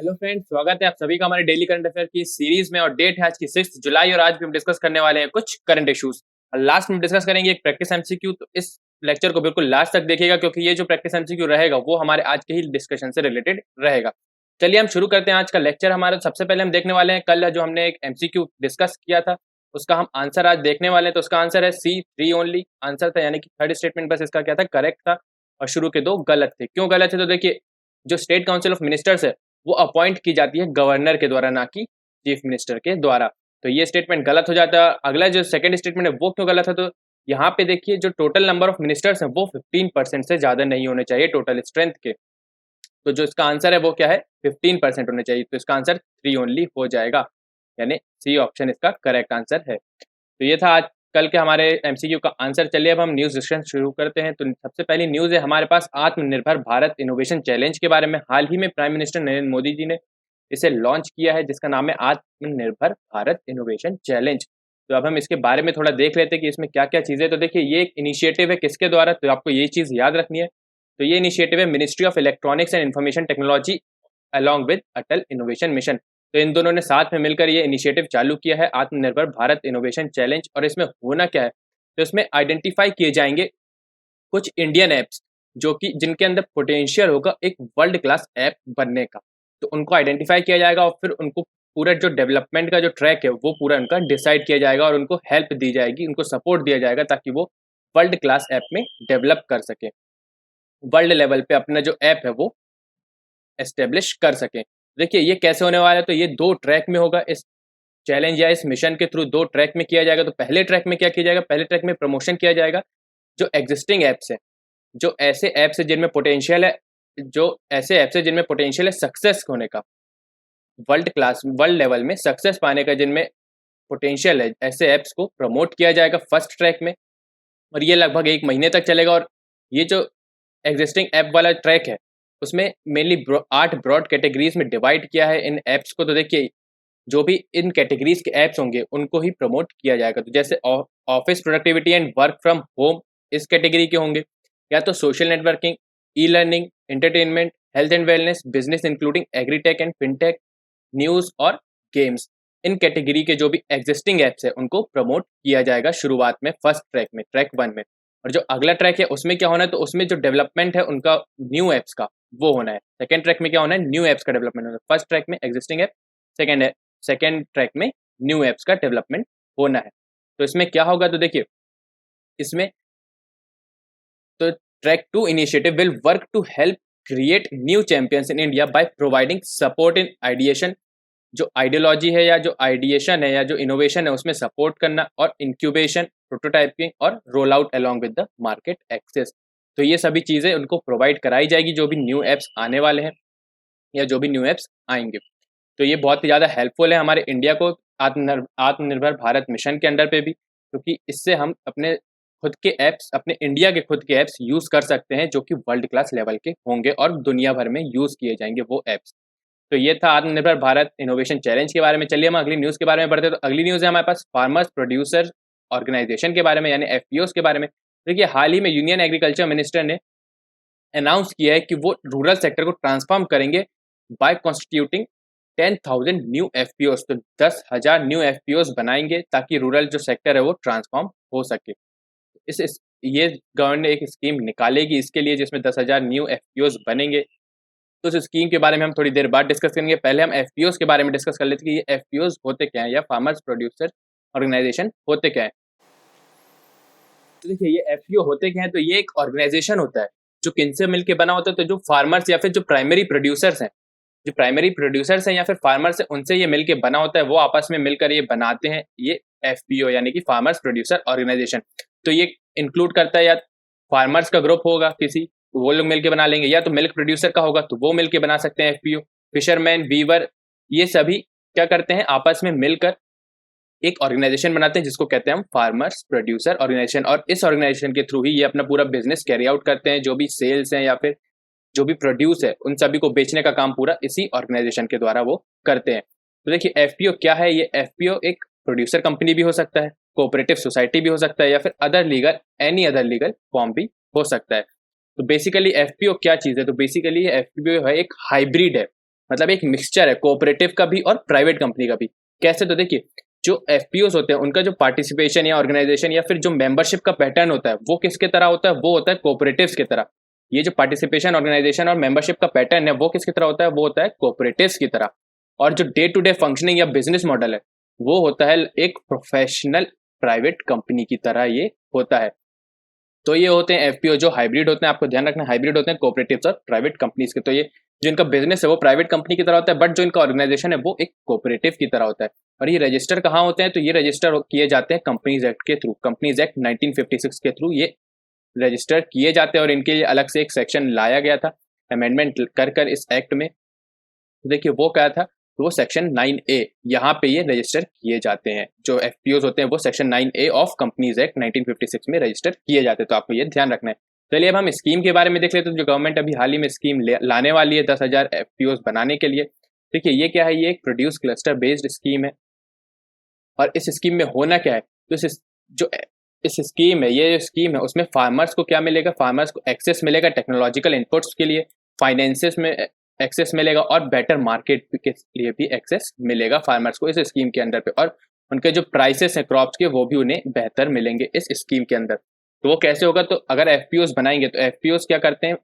Hello friends, स्वागत है आप सभी का हमारे डेली करंट अफेयर की सीरीज में। और डेट है आज की 6 जुलाई और आज भी हम डिस्कस करने वाले हैं कुछ करंट इश्यूज। और लास्ट में डिस्कस करेंगे एक प्रैक्टिस एमसीक्यू। तो इस लेक्चर को बिल्कुल लास्ट तक देखिएगा क्योंकि ये जो प्रैक्टिस एमसीक्यू रहेगा वो हमारे आज के ही डिस्कशन से रिलेटेड रहेगा। चलिए हम शुरू करते हैं आज का लेक्चर। हमारा सबसे पहले हम देखने वाले हैं कल जो हमने एक एमसीक्यू डिस्कस किया था उसका हम आंसर आज देखने वाले हैं। तो उसका आंसर है C3 ओनली आंसर था, यानी कि थर्ड स्टेटमेंट बस इसका क्या था, करेक्ट था और शुरू के दो गलत थे। क्यों गलत थे? तो देखिए, जो स्टेट काउंसिल ऑफ मिनिस्टर्स है वो अपॉइंट की जाती है गवर्नर के द्वारा, ना कि चीफ मिनिस्टर के द्वारा। तो ये स्टेटमेंट गलत हो जाता है। अगला जो सेकंड स्टेटमेंट है वो क्यों गलत है? तो यहाँ पे देखिए, जो टोटल नंबर ऑफ मिनिस्टर्स हैं वो 15% से ज्यादा नहीं होने चाहिए टोटल स्ट्रेंथ के। तो जो इसका आंसर है वो क्या है, 15% होने चाहिए। तो इसका आंसर 3 ओनली हो जाएगा, यानी सी ऑप्शन इसका करेक्ट आंसर है। तो ये था आज कल के हमारे एमसीक्यू का आंसर। चलिए अब हम न्यूज डिस्कशन शुरू करते हैं। तो सबसे पहली न्यूज है हमारे पास आत्मनिर्भर भारत इनोवेशन चैलेंज के बारे में। हाल ही में प्राइम मिनिस्टर नरेंद्र मोदी जी ने इसे लॉन्च किया है, जिसका नाम है आत्मनिर्भर भारत इनोवेशन चैलेंज। तो अब हम इसके बारे में थोड़ा देख लेते हैं कि इसमें क्या क्या चीजें। तो देखिए, ये एक इनिशिएटिव है किसके द्वारा, तो आपको ये चीज याद रखनी है। तो ये इनिशिएटिव है ministry of electronics and information technology along with Atal innovation mission. तो इन दोनों ने साथ में मिलकर ये इनिशिएटिव चालू किया है आत्मनिर्भर भारत इनोवेशन चैलेंज। और इसमें होना क्या है, तो इसमें आइडेंटिफाई किए जाएंगे कुछ इंडियन ऐप्स जो कि जिनके अंदर पोटेंशियल होगा एक वर्ल्ड क्लास ऐप बनने का। तो उनको आइडेंटिफाई किया जाएगा और फिर उनको पूरा जो डेवलपमेंट का जो ट्रैक है वो पूरा उनका डिसाइड किया जाएगा और उनको हेल्प दी जाएगी, उनको सपोर्ट दिया जाएगा ताकि वो वर्ल्ड क्लास ऐप में डेवलप कर सके, वर्ल्ड लेवल पे अपना जो ऐप है वो एस्टेब्लिश कर सके। देखिए ये कैसे होने वाला है, तो ये दो ट्रैक में होगा। इस चैलेंज या इस मिशन के थ्रू दो ट्रैक में किया जाएगा। तो पहले ट्रैक में क्या किया जाएगा, पहले ट्रैक में प्रमोशन किया जाएगा जो एग्जिस्टिंग ऐप्स है, जो ऐसे ऐप्स है जिनमें पोटेंशियल है, जो ऐसे ऐप्स है जिनमें पोटेंशियल है सक्सेस होने का, वर्ल्ड लेवल में सक्सेस पाने का, जिनमें पोटेंशियल है, ऐसे ऐप्स को प्रमोट किया जाएगा फर्स्ट ट्रैक में। और ये लगभग 1 महीने तक चलेगा। और ये जो एग्जिस्टिंग ऐप वाला ट्रैक है उसमें मेनली 8 ब्रॉड कैटेगरीज में डिवाइड किया है इन ऐप्स को। तो देखिए, जो भी इन कैटेगरीज के ऐप्स होंगे उनको ही प्रमोट किया जाएगा। तो जैसे office productivity and work from home इस कैटेगरी के होंगे, या तो social networking, e learning, entertainment, health and wellness, business including agritech and fintech, news और गेम्स। इन कैटेगरी के जो भी एग्जिस्टिंग ऐप्स है उनको प्रमोट किया जाएगा शुरुआत में फर्स्ट ट्रैक में, ट्रैक 1 में। और जो अगला ट्रैक है उसमें क्या होना है, तो उसमें जो डेवलपमेंट है उनका न्यू ऐप्स का वो होना है। सेकेंड ट्रैक में क्या होना है, न्यू ऐप्स का डेवलपमेंट होना है। फर्स्ट ट्रैक में एग्जिस्टिंग ऐप, सेकेंड ट्रैक में न्यू ऐप्स का डेवलपमेंट होना है। तो इसमें क्या होगा, तो देखिए इसमें तो track 2 initiative will work to help create new champions in India by providing support in ideation, जो आइडियोलॉजी है या जो आइडिएशन है या जो इनोवेशन है उसमें सपोर्ट करना, और इंक्यूबेशन, प्रोटोटाइपिंग और roll out along with the market access. तो ये सभी चीजें उनको प्रोवाइड कराई जाएगी जो भी न्यू एप्स आने वाले हैं या जो भी न्यू एप्स आएंगे। तो ये बहुत ही ज़्यादा हेल्पफुल है हमारे इंडिया को आत्मनिर्भर भारत मिशन के अंडर पे भी, क्योंकि इससे हम अपने खुद के ऐप्स, अपने इंडिया के खुद के ऐप्स यूज़ कर सकते हैं जो कि वर्ल्ड क्लास लेवल के होंगे और दुनिया भर में यूज़ किए जाएंगे वो ऐप्स। तो ये था आत्मनिर्भर भारत इनोवेशन चैलेंज के बारे में। चलिए हम अगली न्यूज़ के बारे में बढ़ते हैं। तो अगली न्यूज़ है हमारे पास फार्मर्स प्रोड्यूसर ऑर्गेनाइजेशन के बारे में, यानी एफपीओस के बारे में। देखिए हाल ही में यूनियन एग्रीकल्चर मिनिस्टर ने अनाउंस किया है कि वो रूरल सेक्टर को ट्रांसफॉर्म करेंगे बाय कॉन्स्टिट्यूटिंग 10,000 न्यू एफपीओस। तो 10,000 न्यू एफपीओस बनाएंगे ताकि रूरल जो सेक्टर है वो ट्रांसफॉर्म हो सके। इस ये गवर्नमेंट एक स्कीम निकालेगी इसके लिए जिसमें 10,000 न्यू एफपीओस बनेंगे। तो उस स्कीम के बारे में हम थोड़ी देर बाद डिस्कस करेंगे। पहले हम एफपीओस के बारे में डिस्कस कर लेते हैं कि ये एफपीओस होते क्या हैं या फार्मर्स प्रोड्यूसर ऑर्गेनाइजेशन होते क्या है। तो देखिए ये एफपीओ होते क्या है, तो ये एक ऑर्गेनाइजेशन होता है जो किनसे मिलके बना होता है, तो जो फार्मर्स या फिर जो प्राइमरी प्रोड्यूसर्स हैं, जो प्राइमरी प्रोड्यूसर्स हैं या फिर फार्मर्स हैं उनसे ये मिलके बना होता है, वो आपस में मिलकर ये बनाते हैं ये एफपीओ यानी कि फार्मर्स प्रोड्यूसर ऑर्गेनाइजेशन। तो ये इंक्लूड करता है या फार्मर्स का ग्रुप होगा किसी, वो लोग मिलके बना लेंगे, या तो मिल्क प्रोड्यूसर का होगा तो वो मिलके बना सकते हैं एफपीओ, फिशरमैन, वीवर, ये सभी क्या करते हैं आपस में मिलकर एक ऑर्गेनाइजेशन बनाते हैं जिसको कहते हैं हम फार्मर्स प्रोड्यूसर ऑर्गेनाइजेशन। और इस ऑर्गेनाइजेशन के थ्रू ही ये अपना पूरा बिजनेस कैरी आउट करते हैं, जो भी सेल्स है या फिर जो भी प्रोड्यूस है उन सभी को बेचने का काम पूरा इसी ऑर्गेनाइजेशन के द्वारा वो करते हैं। तो देखिए एफपीओ क्या है, ये एफपीओ एक प्रोड्यूसर कंपनी भी हो सकता है, कोऑपरेटिव सोसाइटी भी हो सकता है, या फिर एनी अदर लीगल फॉर्म भी हो सकता है। तो बेसिकली एफपीओ क्या चीज़ है, तो बेसिकली एफपीओ है एक हाइब्रिड है, मतलब एक मिक्सचर है कोऑपरेटिव का भी और प्राइवेट कंपनी का भी। कैसे? तो देखिए, जो एफपीओस होते हैं उनका जो पार्टिसिपेशन या ऑर्गेनाइजेशन या फिर जो मेंबरशिप का पैटर्न होता है वो किसके तरह होता है? वो होता है कोऑपरेटिव्स की तरह। ये जो पार्टिसिपेशन, ऑर्गेनाइजेशन और मेंबरशिप का पैटर्न है वो किसकी तरह होता है? वो होता है कोऑपरेटिव्स की तरह। और जो डे टू डे फंक्शनिंग या बिजनेस मॉडल है वो होता है एक प्रोफेशनल प्राइवेट कंपनी की तरह ये होता है। तो ये होते हैं एफपीओ जो हाइब्रिड होते हैं, आपको ध्यान रखना हाइब्रिड होते हैं कोऑपरेटिव्स और प्राइवेट कंपनीज के। तो ये जो इनका बिजनेस है वो प्राइवेट कंपनी की तरह होता है, बट जो इनका ऑर्गेनाइजेशन है वो एक कोऑपरेटिव की तरह होता है। और ये रजिस्टर कहाँ होते हैं? तो ये रजिस्टर किए जाते हैं कंपनीज एक्ट के थ्रू। कंपनीज एक्ट 1956 के थ्रू ये रजिस्टर किए जाते हैं और इनके लिए अलग से एक सेक्शन लाया गया था अमेंडमेंट कर इस एक्ट में। तो देखिए वो क्या था, तो वो सेक्शन 9A यहाँ पे ये रजिस्टर किए जाते हैं। जो एफपीओज होते हैं वो section 9A of companies act 1956 में रजिस्टर किए जाते हैं। तो आपको ये ध्यान रखना है। चलिए अब हम स्कीम के बारे में देख लेते हैं। तो जो गवर्नमेंट अभी हाल ही में स्कीम लाने वाली है 10,000 एफपीओज बनाने के लिए। देखिए ये क्या है, ये एक प्रोड्यूस क्लस्टर बेस्ड स्कीम है। और इस स्कीम में होना क्या है, तो जो इस स्कीम है, ये जो स्कीम है उसमें फार्मर्स को क्या मिलेगा? फार्मर्स को एक्सेस मिलेगा टेक्नोलॉजिकल इनपुट्स के लिए, फाइनेंसेस में एक्सेस मिलेगा और बेटर मार्केट के लिए भी एक्सेस मिलेगा फार्मर्स को इस स्कीम के अंदर पे। और उनके जो प्राइसेस हैं क्रॉप्स के वो भी उन्हें बेहतर मिलेंगे इस स्कीम के अंदर। तो वो कैसे होगा? तो अगर एफपीओस बनाएंगे तो एफपीओस क्या करते हैं,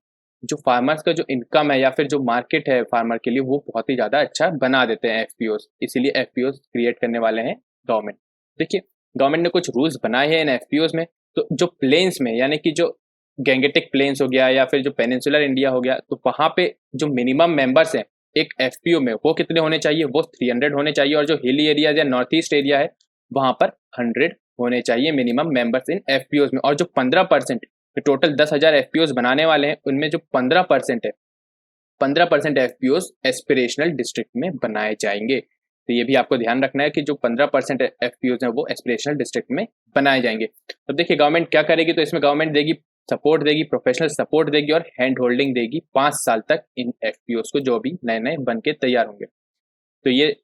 जो फार्मर्स का जो इनकम है या फिर जो मार्केट है फार्मर के लिए वो बहुत ही ज्यादा अच्छा बना देते हैं एफपीओस। इसीलिए एफपीओस क्रिएट करने वाले हैं गवर्नमेंट। देखिए गवर्नमेंट ने कुछ रूल्स बनाए हैं इन एफपीओस में। तो जो प्लेन्स में, यानी कि जो गैंगेटिक प्लेन्स हो गया या फिर जो पेनिनसुलर इंडिया हो गया, तो वहां पे जो मिनिमम मेंबर्स हैं एक एफपीओ में वो कितने होने चाहिए? वो 300 होने चाहिए। और जो हिली एरियाज या नॉर्थ ईस्ट एरिया है वहां पर 100 होने चाहिए मिनिमम मेंबर्स इन एफपीओ में। और जो 15%, टोटल 10,000 एफपीओ बनाने वाले हैं उनमें जो 15% है, 15% एफपीओ एस्पिरेशनल डिस्ट्रिक्ट में बनाए जाएंगे। तो ये भी आपको ध्यान रखना है कि जो 15% एफपीओ हैं वो एस्पिरेशनल डिस्ट्रिक्ट में बनाए जाएंगे। तो देखिए गवर्नमेंट क्या करेगी, तो इसमें गवर्नमेंट देगी सपोर्ट, देगी प्रोफेशनल सपोर्ट देगी और हैंड होल्डिंग देगी 5 साल तक इन एफपीओ को जो अभी नए नए बन के तैयार होंगे। तो ये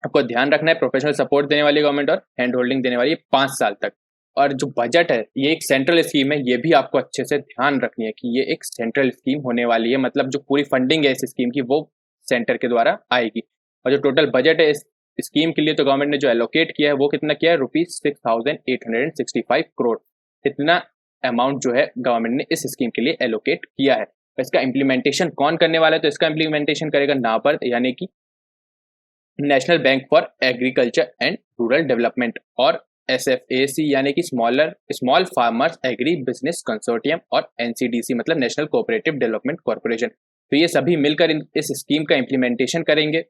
आपको ध्यान रखना है, प्रोफेशनल सपोर्ट देने वाली गवर्नमेंट और हैंड होल्डिंग देने वाली 5 साल तक। और जो बजट है ये एक सेंट्रल स्कीम है, ये भी आपको अच्छे से ध्यान रखनी है कि ये एक सेंट्रल स्कीम होने वाली है। मतलब जो पूरी फंडिंग है इस स्कीम की वो सेंटर के द्वारा आएगी। और जो टोटल बजट है इस स्कीम के लिए तो गवर्नमेंट ने जो एलोकेट किया है वो कितना किया है? ₹6,865 करोड़। इतना अमाउंट जो है गवर्नमेंट ने इस स्कीम के लिए एलोकेट किया है। इसका इम्प्लीमेंटेशन कौन करने वाला है? तो इसका इम्प्लीमेंटेशन करेगा नाबार्ड, यानी कि national bank for agriculture and rural development, और एसएफएसी यानी कि small farmers agri business consortium, और एनसीडीसी मतलब नेशनल कोऑपरेटिव डेवलपमेंट कॉर्पोरेशन। तो ये सभी मिलकर इस स्कीम का इम्प्लीमेंटेशन करेंगे।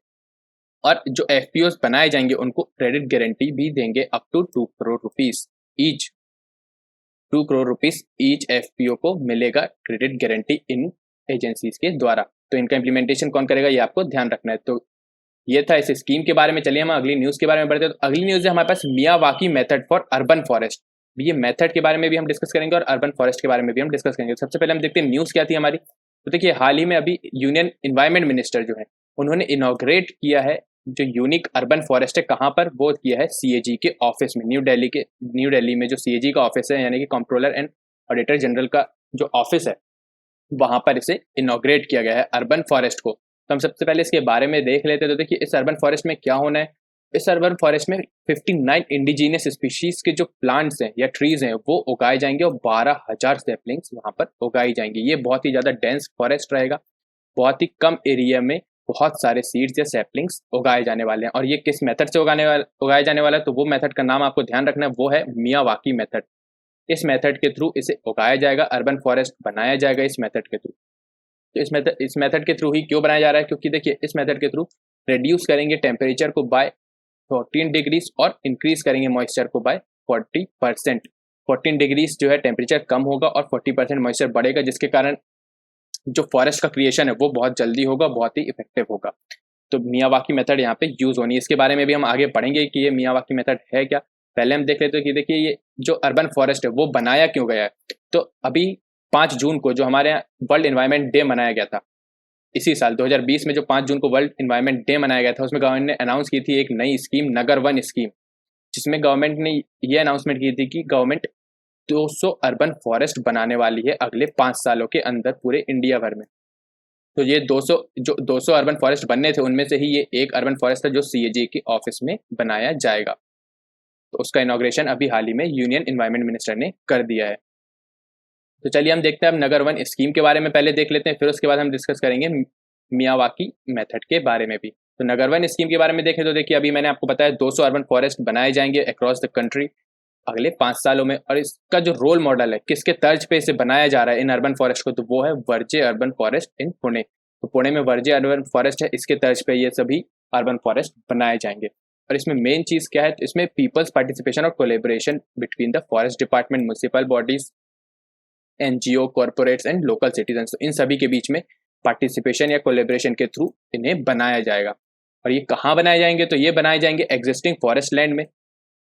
और जो एफपीओस बनाए जाएंगे उनको क्रेडिट गारंटी भी देंगे up to 2 crore rupees each. 2 crore rupees each FPO को मिलेगा क्रेडिट गारंटी इन एजेंसीज के द्वारा। तो इनका इम्प्लीमेंटेशन कौन करेगा ये आपको ध्यान रखना है। तो ये था इस स्कीम के बारे में। चलिए हम अगली न्यूज़ के बारे में बढ़ते हैं। तो अगली न्यूज़ है हमारे पास Miyawaki method for urban forest. ये मेथड के बारे में भी हम डिस्कस करेंगे और अर्बन फॉरेस्ट के बारे में भी हम डिस्कस करेंगे। सबसे पहले हम देखते हैं न्यूज़ क्या थी हमारी। तो देखिए हाल ही में अभी यूनियन इन्वायरमेंट मिनिस्टर जो है उन्होंने इनॉग्रेट किया है जो यूनिक अर्बन फॉरेस्ट है। कहाँ पर? वो किया है सीएजी के ऑफिस में, न्यू दिल्ली में जो सीएजी का ऑफिस है यानी कि कंट्रोलर एंड ऑडिटर जनरल का जो ऑफिस है वहां पर इसे इनॉग्रेट किया गया है अर्बन फॉरेस्ट को। तो हम सबसे पहले इसके बारे में देख लेते हैं। तो देखिए इस अर्बन फॉरेस्ट में क्या होना है। इस अर्बन फॉरेस्ट में 59 इंडिजीनियस स्पीशीज के जो प्लांट्स हैं या ट्रीज हैं वो उगाए जाएंगे और 12,000 सैपलिंग्स वहां पर उगाई जाएंगी। ये बहुत ही ज्यादा डेंस फॉरेस्ट रहेगा। बहुत ही कम एरिया में बहुत सारे सीड्स या सैपलिंग्स उगाए जाने वाले हैं। और ये किस मेथड से उगाए जाने वाला है, तो वो मेथड का नाम आपको ध्यान रखना है, वो है मियावाकी मेथड। इस मेथड के थ्रू इसे उगाया जाएगा, अर्बन फॉरेस्ट बनाया जाएगा इस मेथड के थ्रू। तो इस मेथड के थ्रू ही क्यों बनाया जा रहा है, क्योंकि देखिए इस मेथड के थ्रू रिड्यूस करेंगे टेम्परेचर को बाय 14 डिग्रीज और इंक्रीज करेंगे मॉइस्चर को बाय 40%। 14 डिग्रीज जो है टेम्परेचर कम होगा और 40% मॉइस्चर बढ़ेगा, जिसके कारण जो फॉरेस्ट का क्रिएशन है वो बहुत जल्दी होगा, बहुत ही इफेक्टिव होगा। तो मियावाकी मेथड यहाँ पे यूज होनी है। इसके बारे में भी हम आगे पढ़ेंगे कि ये मियावाकी मेथड है क्या। पहले हम देख लेते हैं कि देखिए ये जो अर्बन फॉरेस्ट है वो बनाया क्यों गया है। तो अभी 5 जून को जो हमारे यहाँ वर्ल्ड एनवायरनमेंट डे मनाया गया था, इसी साल 2020 में जो 5 जून को वर्ल्ड एनवायरनमेंट डे मनाया गया था, उसमें गवर्नमेंट ने अनाउंस की थी एक नई स्कीम, नगर वन स्कीम, जिसमें गवर्नमेंट ने ये अनाउंसमेंट की थी कि गवर्नमेंट 200 अर्बन फॉरेस्ट बनाने वाली है अगले 5 सालों के अंदर पूरे इंडिया भर में। तो ये 200 अर्बन फॉरेस्ट बनने थे, उनमें से ही ये एक अर्बन फॉरेस्ट था जो सीएजी के ऑफिस में बनाया जाएगा। तो उसका इनॉग्रेशन अभी हाल ही में यूनियन एनवायरनमेंट मिनिस्टर ने कर दिया है। तो चलिए हम देखते हैं अब नगर वन स्कीम के बारे में पहले देख लेते हैं, फिर उसके बाद हम डिस्कस करेंगे मियावाकी मेथड के बारे में भी। तो नगर वन स्कीम के बारे में देखें तो देखिए, अभी मैंने आपको बताया 200 अर्बन फॉरेस्ट बनाए जाएंगे अक्रॉस द कंट्री अगले 5 सालों में। और इसका जो रोल मॉडल है, किसके तर्ज पे इसे बनाया जा रहा है इन अर्बन फॉरेस्ट को, तो वो है वर्जे अर्बन फॉरेस्ट इन पुणे। तो पुणे में वर्जे अर्बन फॉरेस्ट है, इसके तर्ज पे ये सभी अर्बन फॉरेस्ट बनाए जाएंगे। और इसमें मेन चीज क्या है, तो इसमें पीपल्स पार्टिसिपेशन और collaboration between the forest department, municipal bodies, NGO, corporates and local citizen, इन सभी के बीच में पार्टिसिपेशन या कोलेबोरेशन के थ्रू इन्हें बनाया जाएगा। और ये कहाँ बनाए जाएंगे, तो ये बनाए जाएंगे एग्जिस्टिंग फॉरेस्ट लैंड में,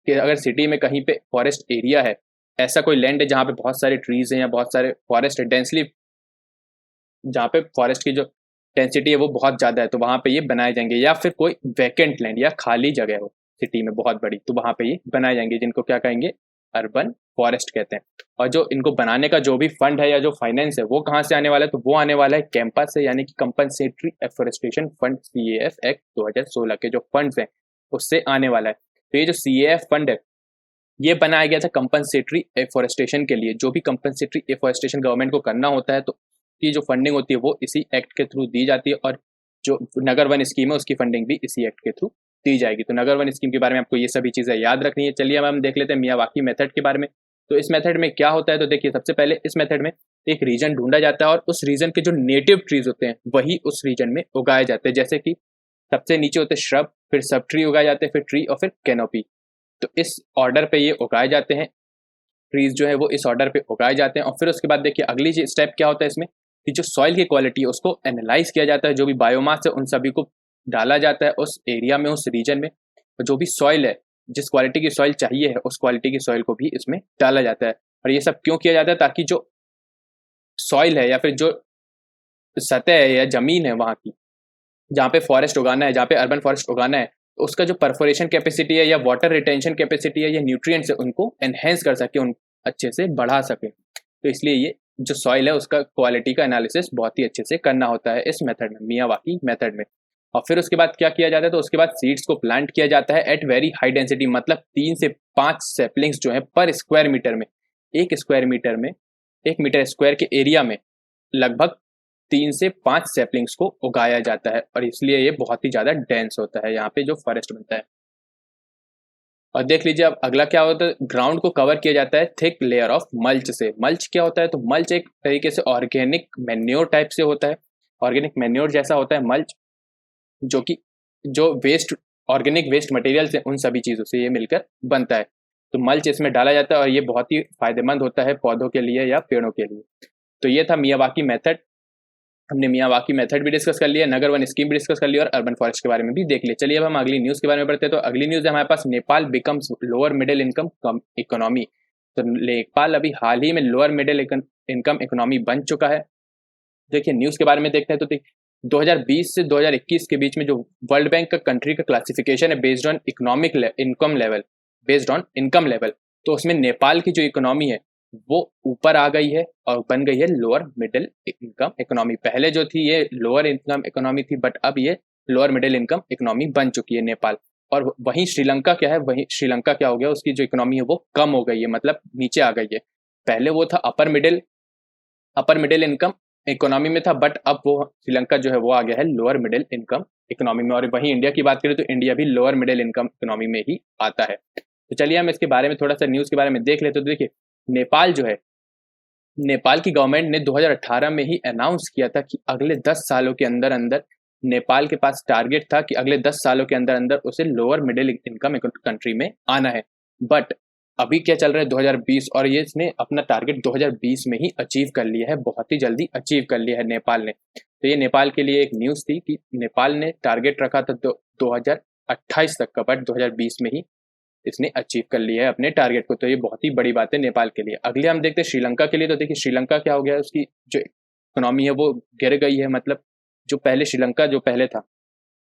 कि अगर सिटी में कहीं पे फॉरेस्ट एरिया है, ऐसा कोई लैंड है जहाँ पे बहुत सारे ट्रीज हैं या बहुत सारे फॉरेस्ट है डेंसली, जहाँ पे फॉरेस्ट की जो डेंसिटी है वो बहुत ज़्यादा है, तो वहाँ पे ये बनाए जाएंगे। या फिर कोई वैकेंट लैंड या खाली जगह हो सिटी में बहुत बड़ी, तो वहाँ पे ये बनाए जाएंगे, जिनको क्या कहेंगे, अर्बन फॉरेस्ट कहते हैं। और जो इनको बनाने का जो भी फंड है या जो फाइनेंस है वो कहाँ से आने वाला है, तो वो आने वाला है कैंपस से, यानी कि compensatory afforestation fund, CAF act 2016 के जो फंड्स हैं उससे आने वाला है। तो ये जो CAF फंड है ये बनाया गया था कंपनसेटरी एफोरेस्टेशन के लिए। जो भी कंपनसेटरी एफोरेस्टेशन गवर्नमेंट को करना होता है तो की जो फंडिंग होती है वो इसी एक्ट के थ्रू दी जाती है, और जो नगर वन स्कीम है उसकी फंडिंग भी इसी एक्ट के थ्रू दी जाएगी। तो नगर वन स्कीम के बारे में आपको ये सभी चीज़ें याद रखनी है। चलिए अब हम देख लेते हैं मियावाकी मेथड के बारे में। तो इस मेथड में क्या होता है, तो देखिए सबसे पहले इस मेथड में एक रीजन ढूंढा जाता है और उस रीजन के जो नेटिव ट्रीज होते हैं वही उस रीजन में उगाए जाते हैं। जैसे कि सबसे नीचे होते हैं श्रब, फिर सब ट्री उगाए जाते हैं, फिर ट्री और फिर कैनोपी। तो इस ऑर्डर पे ये उगाए जाते हैं, ट्रीज जो है वो इस ऑर्डर पे उगाए जाते हैं। और फिर उसके बाद देखिए अगली स्टेप क्या होता है इसमें, कि जो सॉइल की क्वालिटी है उसको एनालाइज किया जाता है, जो भी बायोमास है उन सभी को डाला जाता है उस एरिया में, उस रीजन में। और जो भी सॉइल है, जिस क्वालिटी की सॉइल चाहिए है उस क्वालिटी की सॉइल को भी इसमें डाला जाता है। और ये सब क्यों किया जाता है, ताकि जो सॉइल है या फिर जो सतह है या जमीन है वहाँ की, जहाँ पे फॉरेस्ट उगाना है, जहाँ पे अर्बन फॉरेस्ट उगाना है, तो उसका जो परफोरेशन कैपेसिटी है या वाटर रिटेंशन कैपेसिटी है या न्यूट्रिएंट्स है उनको एनहेंस कर सके, उन अच्छे से बढ़ा सके। तो इसलिए ये जो सॉइल है उसका क्वालिटी का एनालिसिस बहुत ही अच्छे से करना होता है इस मेथड में, मियावाकी मेथड में। और फिर उसके बाद क्या किया जाता है, तो उसके बाद सीड्स को प्लांट किया जाता है एट वेरी हाई डेंसिटी, मतलब 3 से 5 सैपलिंग्स जो है पर स्क्वायर मीटर में, एक स्क्वायर मीटर में, 1 मीटर स्क्वायर के एरिया में लगभग 3 से 5 सैपलिंग्स को उगाया जाता है। और इसलिए ये बहुत ही ज़्यादा डेंस होता है यहाँ पे जो फॉरेस्ट बनता है। और देख लीजिए अब अगला क्या होता है, ग्राउंड को कवर किया जाता है थिक लेयर ऑफ मल्च से। मल्च क्या होता है, तो मल्च एक तरीके से ऑर्गेनिक मैन्योर टाइप से होता है, ऑर्गेनिक मैन्योर जैसा होता है मल्च, जो कि जो वेस्ट ऑर्गेनिक वेस्ट मटेरियल्स हैं उन सभी चीज़ों से ये मिलकर बनता है। तो मल्च इसमें डाला जाता है और ये बहुत ही फायदेमंद होता है पौधों के लिए या पेड़ों के लिए। तो ये था मियावाकी मेथड। हमने मियावाकी मेथड भी डिस्कस कर लिया, नगर वन स्कीम भी डिस्कस कर लिया और अर्बन फॉरेस्ट के बारे में भी देख लिया। चलिए अब हम अगली न्यूज़ के बारे में पढ़ते हैं। तो अगली न्यूज़ है हमारे पास, Nepal becomes lower middle income economy. तो नेपाल अभी हाल ही में लोअर मिडिल इनकम इकोनॉमी बन चुका है। देखिए न्यूज़ के बारे में देखते हैं तो 2020 से 2021 के बीच में जो वर्ल्ड बैंक का कंट्री का क्लासिफिकेशन है based on economic income level, based on income level, तो उसमें नेपाल की जो इकोनॉमी है वो ऊपर आ गई है और बन गई है लोअर मिडिल इनकम इकोनॉमी। पहले जो थी ये लोअर इनकम इकोनॉमी थी, बट अब ये लोअर मिडिल इनकम इकोनॉमी बन चुकी है नेपाल। और वहीं श्रीलंका क्या है, वहीं श्रीलंका क्या हो गया, उसकी जो इकोनॉमी है वो कम हो गई है, मतलब नीचे आ गई है। पहले वो था अपर मिडिल इनकम इकोनॉमी में था, बट अब वो श्रीलंका जो है वो आ गया है लोअर मिडिल इनकम इकोनॉमी में। और वहीं इंडिया की बात करें तो इंडिया भी लोअर मिडिल इनकम इकोनॉमी में ही आता है। तो चलिए हम इसके बारे में थोड़ा सा न्यूज़ के बारे में देख लेते। तो देखिए नेपाल जो है, नेपाल की गवर्नमेंट ने 2018 में ही अनाउंस किया था कि अगले 10 सालों के अंदर अंदर नेपाल के पास टारगेट था कि अगले 10 सालों के अंदर अंदर उसे लोअर मिडिल इनकम कंट्री में आना है। बट अभी क्या चल रहा है 2020, और ये इसने अपना टारगेट 2020 में ही अचीव कर लिया है, बहुत ही जल्दी अचीव कर लिया है नेपाल ने। तो ये नेपाल के लिए एक न्यूज़ थी कि नेपाल ने टारगेट रखा था 2028 तक का, बट 2020 में ही इसने अचीव कर लिया है अपने टारगेट को। तो ये बहुत ही बड़ी बात है नेपाल के लिए। अगले हम देखते हैं श्रीलंका के लिए। तो देखिए श्रीलंका क्या हो गया, उसकी जो इकोनॉमी है वो गिर गई है, मतलब जो पहले श्रीलंका जो पहले था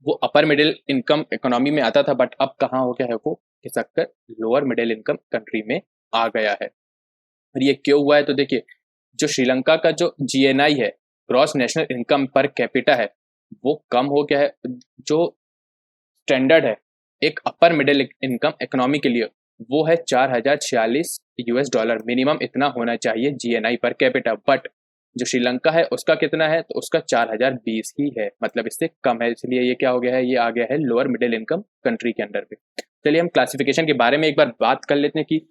वो अपर मिडिल इनकम इकोनॉमी में आता था, बट अब कहाँ हो गया है, वो खिसक कर लोअर मिडिल इनकम कंट्री में आ गया है। और ये क्यों हुआ है, तो देखिए जो श्रीलंका का जो GNI है gross national income per capita है वो कम हो गया है। जो स्टैंडर्ड है एक अपर मिडिल इनकम इकोनॉमी के लिए वो है $4046 मिनिमम इतना होना चाहिए जीएनआई पर कैपिटा। बट जो श्रीलंका है उसका कितना है, तो उसका 4020 ही है, मतलब इससे कम है, इसलिए ये क्या हो गया है, ये आ गया है लोअर मिडिल इनकम कंट्री के अंडर पे। चलिए हम क्लासिफिकेशन के बारे में एक बार बात कर लेते हैं कि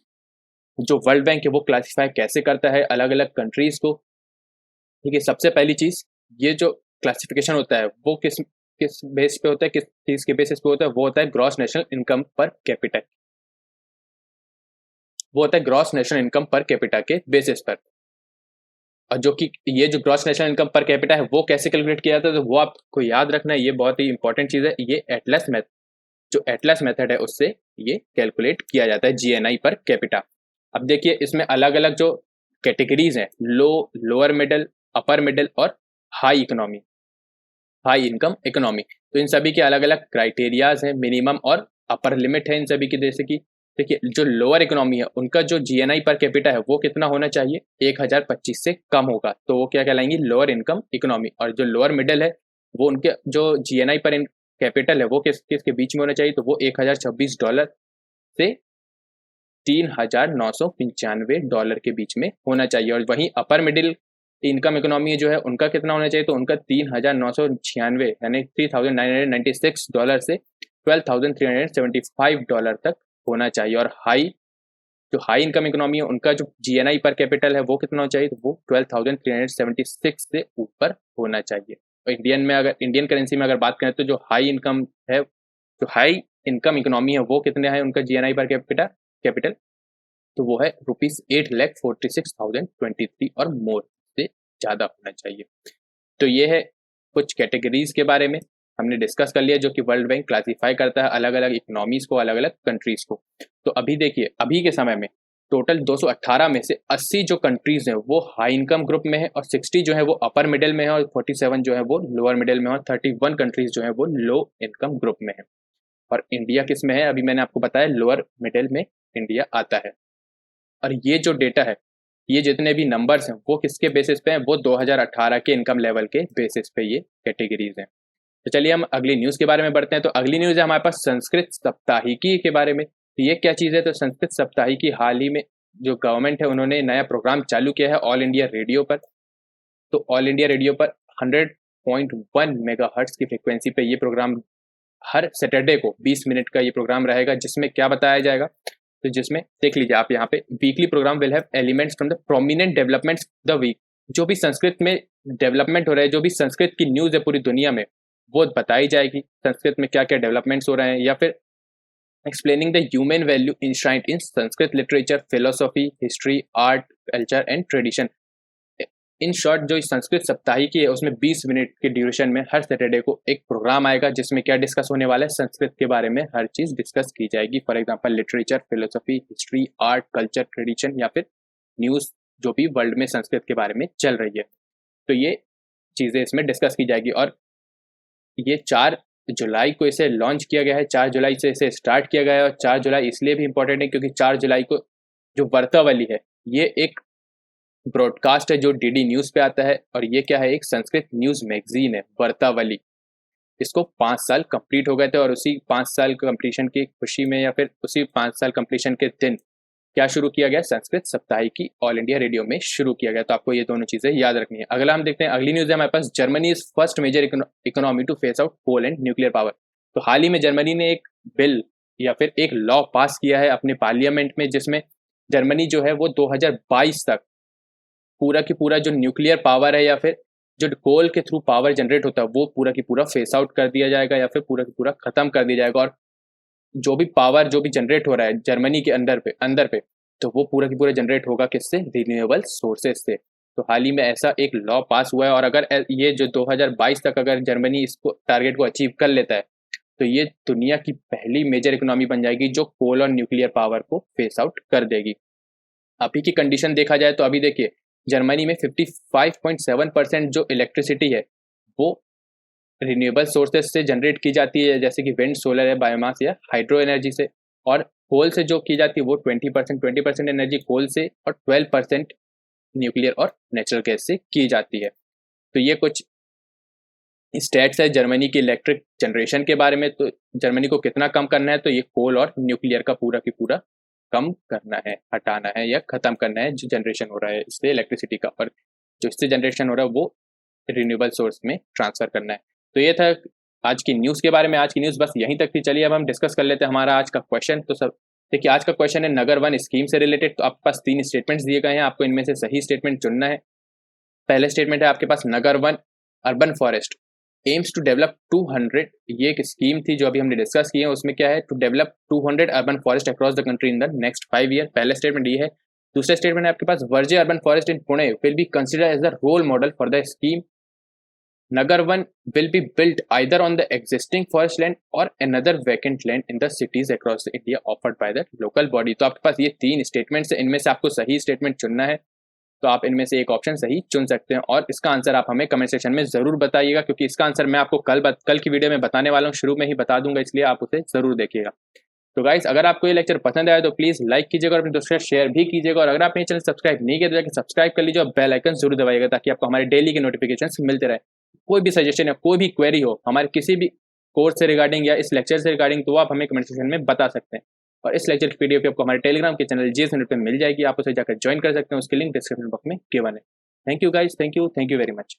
जो वर्ल्ड बैंक है वो क्लासीफाई कैसे करता है अलग अलग कंट्रीज को। ठीक है, सबसे पहली चीज, ये जो क्लासिफिकेशन होता है वो किस किस बेस पे होता है, किस चीज के बेसिस पे होता है, वो होता है gross national income per capita. वो होता है gross national income per capita के बेसिस पर। और जो कि ये जो gross national income per capita है वो कैसे कैलकुलेट किया जाता है, तो वो आपको याद रखना है, ये बहुत ही इंपॉर्टेंट चीज है। ये एटलस मेथड, जो एटलस मेथड है उससे ये कैलकुलेट किया जाता है जीएनआई पर कैपिटा। अब देखिए इसमें अलग अलग जो कैटेगरीज हैं, लोअर मिडिल, अपर मिडिल और high economy, high income economy, तो इन सभी के अलग अलग क्राइटेरियाज हैं, मिनिमम और अपर लिमिट है इन सभी की। जैसे कि देखिए जो लोअर इकोनॉमी है उनका जो जीएनआई पर कैपिटा है वो कितना होना चाहिए, 1025 से कम होगा, तो वो क्या कहलाएंगी, लोअर इनकम इकोनॉमी। और जो लोअर मिडिल है वो उनके जो जीएनआई पर कैपिटल है वो किसके बीच में होना चाहिए, तो वो $1026 से $3995 के बीच में होना चाहिए। और वहीं अपर मिडिल इनकम इकोनॉमी जो है उनका कितना होना चाहिए, तो उनका 3996 यानी $3996 से $12,375 तक होना चाहिए। और जो हाई इनकम इकोनॉमी है उनका जो जीएनआई पर कैपिटल है वो कितना होना चाहिए, तो वो 12,376 से ऊपर होना चाहिए। और इंडियन करेंसी में अगर बात करें तो जो हाई इनकम है, जो हाई इनकम इकोनॉमी है वो कितने है उनका जीएनआई पर कैपिटल, तो वो है ₹8,46,023 और मोर से ज़्यादा होना चाहिए। तो ये है कुछ कैटेगरीज के बारे में हमने डिस्कस कर लिया जो कि वर्ल्ड बैंक क्लासीफाई करता है अलग अलग इकोनॉमीज को, अलग अलग कंट्रीज को। तो अभी देखिए अभी के समय में टोटल 218 में से 80 जो कंट्रीज हैं वो हाई इनकम ग्रुप में है, और 60 जो है वो अपर मिडिल में है, और 47 जो है वो लोअर मिडिल में है, और 31 कंट्रीज जो है वो लो इनकम ग्रुप में है। और इंडिया किस में है, अभी मैंने आपको बताया लोअर मिडिल में इंडिया आता है। और ये जो डेटा है, ये जितने भी नंबर्स हैं वो किसके बेसिस पे हैं, वो 2018 के इनकम लेवल के बेसिस पे ये कैटेगरीज हैं। तो चलिए हम अगली न्यूज़ के बारे में बढ़ते हैं। तो अगली न्यूज़ है हमारे पास संस्कृत सप्ताहिकी के बारे में। तो ये क्या चीज़ है, तो संस्कृत सप्ताहिकी हाल ही में जो गवर्नमेंट है उन्होंने नया प्रोग्राम चालू किया है ऑल इंडिया रेडियो पर। तो ऑल इंडिया रेडियो पर 100.1 मेगाहर्ट्ज की फ्रिक्वेंसी पे ये प्रोग्राम हर सैटरडे को 20 मिनट का ये प्रोग्राम रहेगा, जिसमें क्या बताया जाएगा, तो जिसमें देख लीजिए आप यहाँ पे, weekly programme will have elements from the prominent developments the week. जो भी संस्कृत में डेवलपमेंट हो रहे हैं, जो भी संस्कृत की न्यूज़ है पूरी दुनिया में, वो बताई जाएगी, संस्कृत में क्या क्या डेवलपमेंट्स हो रहे हैं, या फिर explaining the human value enshrined in Sanskrit literature, philosophy, history, art, culture and tradition. In short जो संस्कृत सप्ताहिकी है उसमें 20 मिनट के ड्यूरेशन में हर सैटरडे को एक प्रोग्राम आएगा, जिसमें क्या डिस्कस होने वाला है, संस्कृत के बारे में हर चीज डिस्कस की जाएगी। For example literature, philosophy, history, art, culture, tradition, या फिर न्यूज़ जो भी वर्ल्ड में संस्कृत के बारे में चल रही है, तो ये चीज़ें इसमें डिस्कस की जाएगी। और ये 4 जुलाई को इसे लॉन्च किया गया है, 4 जुलाई से इसे स्टार्ट किया गया है। और 4 जुलाई इसलिए भी इंपॉर्टेंट है क्योंकि 4 जुलाई को जो वर्तावली है ये एक ब्रॉडकास्ट है जो डीडी न्यूज़ पे आता है, और ये क्या है, एक संस्कृत न्यूज़ मैगजीन है वर्तावली। इसको 5 साल कंप्लीट हो गए थे, और उसी 5 साल कंप्लीशन की खुशी में, या फिर उसी 5 साल कंप्लीशन के दिन क्या शुरू किया गया, संस्कृत सप्ताहिकी ऑल इंडिया रेडियो में शुरू किया गया। तो आपको ये दोनों चीज़ें याद रखनी है। अगला हम देखते हैं, अगली न्यूज़ है हमारे पास, Germany is first major economy to phase out coal and nuclear power. तो हाल ही में जर्मनी ने एक बिल या फिर एक लॉ पास किया है अपने पार्लियामेंट में, जिसमें जर्मनी जो है वो 2022 तक पूरा की पूरा जो न्यूक्लियर पावर है या फिर जो कोल के थ्रू पावर जनरेट होता है वो पूरा की पूरा फेस आउट कर दिया जाएगा, या फिर पूरा की पूरा खत्म कर दिया जाएगा। और जो भी पावर जो भी जनरेट हो रहा है जर्मनी के अंदर पे तो वो पूरा की पूरा जनरेट होगा किससे, रिन्यूएबल सोर्सेज से। तो हाल ही में ऐसा एक लॉ पास हुआ है, और अगर ये जो 2022 तक अगर जर्मनी इसको टारगेट को अचीव कर लेता है तो ये दुनिया की पहली मेजर इकोनॉमी बन जाएगी जो कोल और न्यूक्लियर पावर को फेस आउट कर देगी। अभी की कंडीशन देखा जाए तो अभी देखिए जर्मनी में 55.7% जो इलेक्ट्रिसिटी है वो रिन्यूएबल सोर्सेज से जनरेट की जाती है, जैसे कि विंड, सोलर या बायोमास या हाइड्रो एनर्जी से। और कोल से जो की जाती है वो 20% एनर्जी कोल से, और 12% न्यूक्लियर और नेचुरल गैस से की जाती है। तो ये कुछ स्टेट्स है जर्मनी की इलेक्ट्रिक जनरेशन के बारे में। तो जर्मनी को कितना कम करना है, तो ये कोल और न्यूक्लियर का पूरा की पूरा कम करना है, हटाना है या खत्म करना है जो जनरेशन हो रहा है इससे इलेक्ट्रिसिटी का, और जो इससे जनरेशन हो रहा है वो रिन्यूएबल सोर्स में ट्रांसफर करना है। तो ये था आज की न्यूज़ के बारे में। आज की न्यूज़ बस यहीं तक थी। चलिए अब हम डिस्कस कर लेते हैं हमारा आज का क्वेश्चन। तो सब देखिए, आज का क्वेश्चन है नगर वन स्कीम से रिलेटेड। तो आपके पास 3 स्टेटमेंट्स दिए गए हैं, आपको इनमें से सही स्टेटमेंट चुनना है। पहले स्टेटमेंट है आपके पास, Nagar Van urban forest aims to develop 200, ये एक स्कीम थी जो अभी हमने डिस्कस की है। उसमें क्या है, to develop 200 urban forest across the country in the next 5 year. पहला स्टेटमेंट ये है। दूसरा स्टेटमेंट है आपके पास, Warje urban forest in Pune will be consider as the role model for the scheme. Nagar Van will be built either on the existing forest land or another vacant land in the cities across India offered by the local body। तो आपके पास ये 3 statements हैं, इनमें से आपको सही statement चुनना है। तो आप इनमें से एक ऑप्शन सही चुन सकते हैं और इसका आंसर आप हमें कमेंट सेक्शन में जरूर बताइएगा, क्योंकि इसका आंसर मैं आपको कल की वीडियो में बताने वाला हूँ, शुरू में ही बता दूंगा, इसलिए आप उसे जरूर देखिएगा। तो गाइस, अगर आपको ये लेक्चर पसंद आया तो प्लीज लाइक कीजिएगा और अपने दोस्तों के साथ शेयर भी कीजिएगा, और अगर आपने चैनल सब्सक्राइब नहीं किया तो जाकर सब्सक्राइब कर लीजिए और बेल आइकन जरूर दबाइएगा, ताकि आपको हमारे डेली के नोटिफिकेशंस मिलते रहे। कोई भी सजेशन या कोई भी क्वेरी हो हमारे किसी भी कोर्स से रिगार्डिंग या इस लेक्चर से रिगार्डिंग, तो आप हमें कमेंट सेक्शन में बता सकते हैं। और इस लेक्चर की पीडीएफ आपको हमारे टेलीग्राम के चैनल जीएस मिनट पे मिल जाएगी, आप उसे जाकर ज्वाइन कर सकते हैं। उसकी लिंक डिस्क्रिप्शन बॉक्स में गिवन है। Thank you guys, thank you very much.